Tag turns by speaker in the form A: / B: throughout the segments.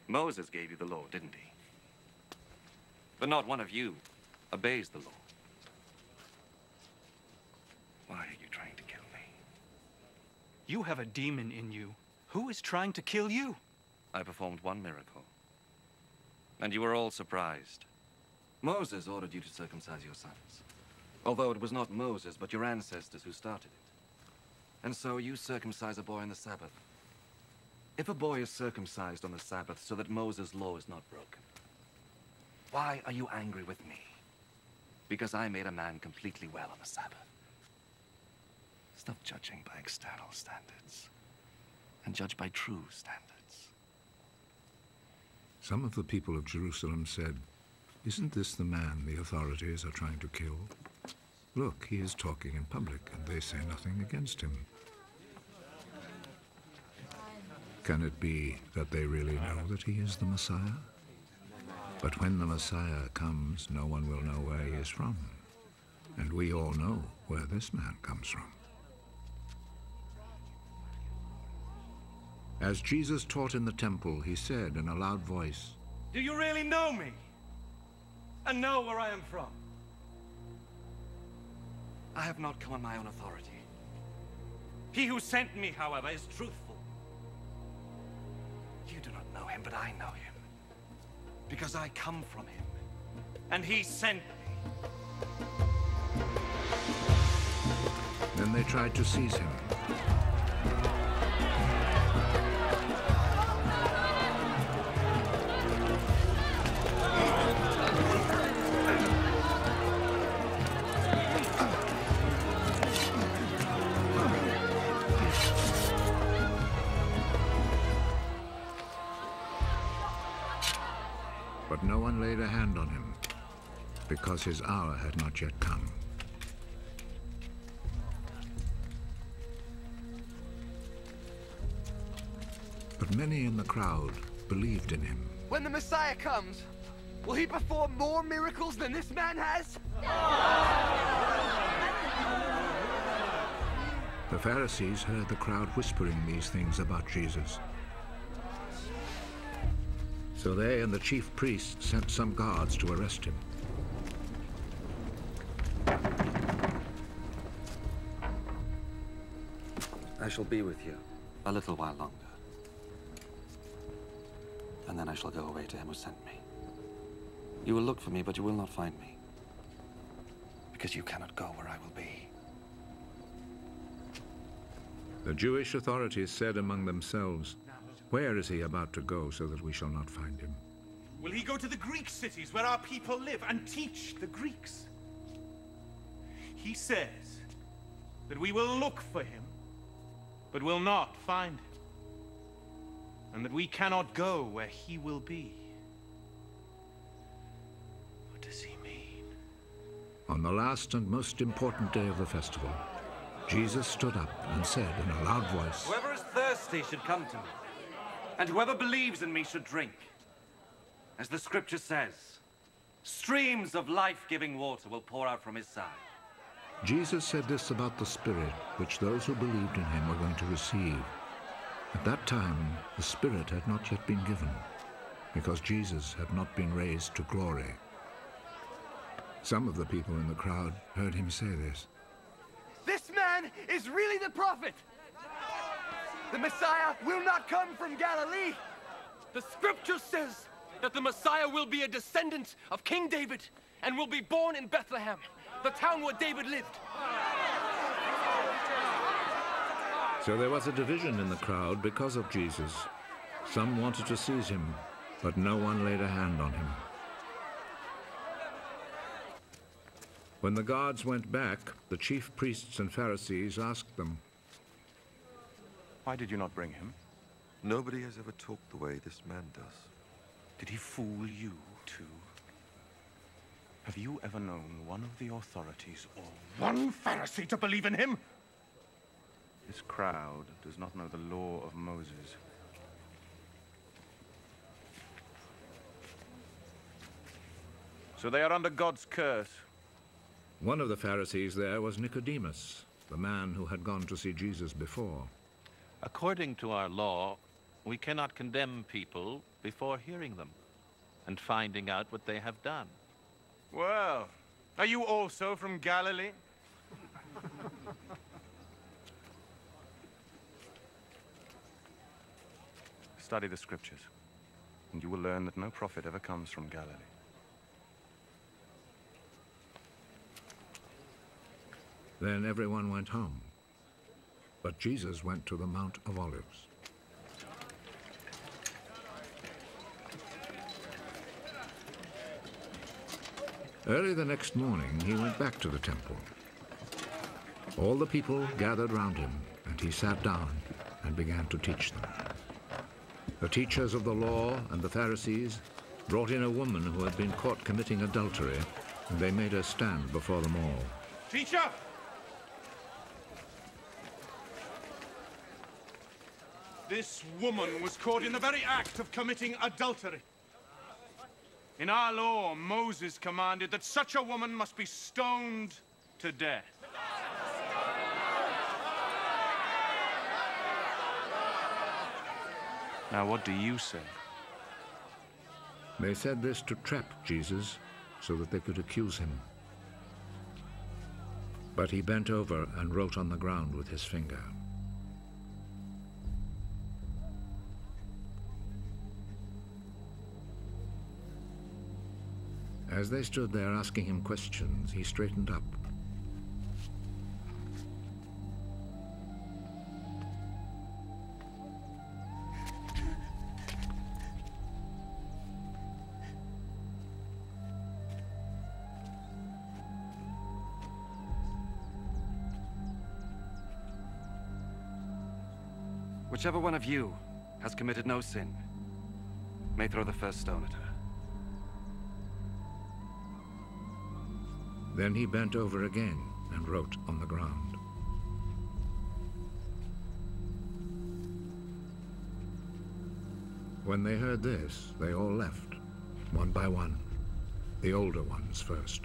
A: Moses gave you the law, didn't he? But not one of you obeys the law. Why are you trying to kill me?
B: You have a demon in you. Who is trying to kill you?
A: I performed one miracle. And you were all surprised. Moses ordered you to circumcise your sons. Although it was not Moses, but your ancestors who started it. And so you circumcise a boy on the Sabbath. If a boy is circumcised on the Sabbath so that Moses' law is not broken, why are you angry with me? Because I made a man completely well on the Sabbath. Stop judging by external standards and judge by true standards.
C: Some of the people of Jerusalem said, "Isn't this the man the authorities are trying to kill? Look, he is talking in public, and they say nothing against him." Can it be that they really know that he is the Messiah? But when the Messiah comes, no one will know where he is from. And we all know where this man comes from. As Jesus taught in the temple, he said in a loud voice,
B: Do you really know me? And know where I am from?
A: I have not come on my own authority.
B: He who sent me, however, is truthful.
A: You do not know him, but I know him. Because I come from him.
B: And he sent me.
C: Then they tried to seize him. But no one laid a hand on him, because his hour had not yet come. But many in the crowd believed in him.
D: When the Messiah comes, will he perform more miracles than this man has?
C: The Pharisees heard the crowd whispering these things about Jesus. So they and the chief priests sent some guards to arrest him.
A: I shall be with you a little while longer. And then I shall go away to him who sent me. You will look for me, but you will not find me. Because you cannot go where I will be.
C: The Jewish authorities said among themselves, "Where is he about to go so that we shall not find him?"
B: Will he go to the Greek cities where our people live and teach the Greeks? He says that we will look for him, but will not find him. And that we cannot go where he will be. What does he mean?
C: On the last and most important day of the festival, Jesus stood up and said in a loud voice,
A: Whoever is thirsty should come to me, and whoever believes in me should drink. As the scripture says, streams of life-giving water will pour out from his side.
C: Jesus said this about the Spirit, which those who believed in him were going to receive. At that time, the Spirit had not yet been given, because Jesus had not been raised to glory. Some of the people in the crowd heard him say this.
D: This man is really the prophet! The Messiah will not come from Galilee!
E: The scripture says that the Messiah will be a descendant of King David and will be born in Bethlehem, the town where David lived.
C: So there was a division in the crowd because of Jesus. Some wanted to seize him, but no one laid a hand on him. When the guards went back, the chief priests and Pharisees asked them,
B: Why did you not bring him?
F: Nobody has ever talked the way this man does.
B: Did he fool you too? Have you ever known one of the authorities or one Pharisee to believe in him? This crowd does not know the law of Moses. So they are under God's curse.
C: One of the Pharisees there was Nicodemus, the man who had gone to see Jesus before.
G: According to our law, We cannot condemn people before hearing them and finding out what they have done.
B: Well, are you also from Galilee? Study the scriptures, and you will learn that no prophet ever comes from Galilee.
C: Then everyone went home, but Jesus went to the Mount of Olives. Early the next morning, he went back to the temple. All the people gathered round him, and he sat down and began to teach them. The teachers of the law and the Pharisees brought in a woman who had been caught committing adultery, and they made her stand before them all.
B: Teacher! This woman was caught in the very act of committing adultery. In our law, Moses commanded that such a woman must be stoned to death. Now, what do you say?
C: They said this to trap Jesus so that they could accuse him. But he bent over and wrote on the ground with his finger. As they stood there asking him questions, he straightened up.
A: Whichever one of you has committed no sin may throw the first stone at her.
C: Then he bent over again and wrote on the ground. When they heard this, they all left, one by one, the older ones first.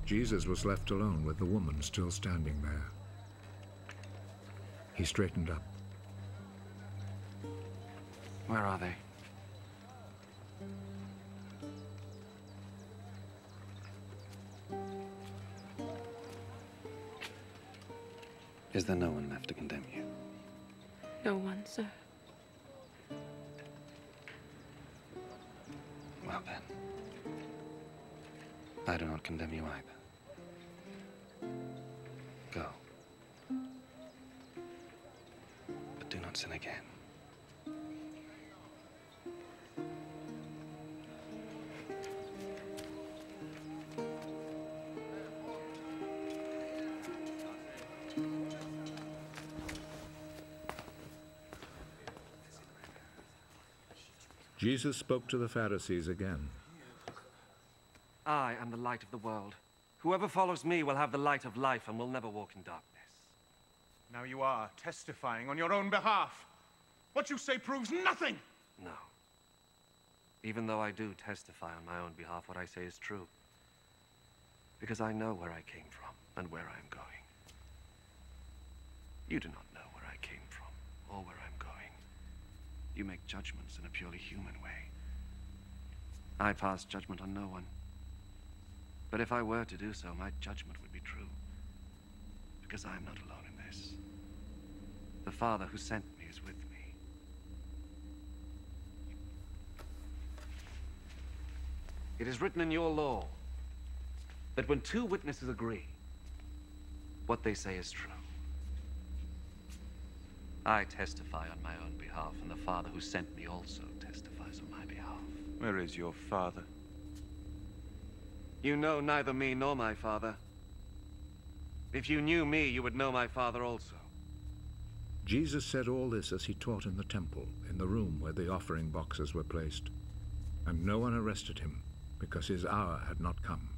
C: Jesus was left alone with the woman still standing there. He straightened up.
A: Where are they? Is there no one left to condemn you?
H: No one, sir.
A: Well then, I do not condemn you either. Go. But do not sin again.
C: Jesus spoke to the Pharisees again.
A: I am the light of the world. Whoever follows me will have the light of life and will never walk in darkness.
B: Now you are testifying on your own behalf. What you say proves nothing!
A: No. Even though I do testify on my own behalf, what I say is true. Because I know where I came from and where I am going. You do not know where I came from or where I'm going. You make judgments in a purely human way. I pass judgment on no one. But if I were to do so, my judgment would be true. Because I am not alone in this. The Father who sent me is with me. It is written in your law that when two witnesses agree, what they say is true. I testify on my own behalf, and the Father who sent me also testifies on my behalf.
B: Where is your father?
A: You know neither me nor my Father. If you knew me, you would know my Father also.
C: Jesus said all this as he taught in the temple, in the room where the offering boxes were placed. And no one arrested him, because his hour had not come.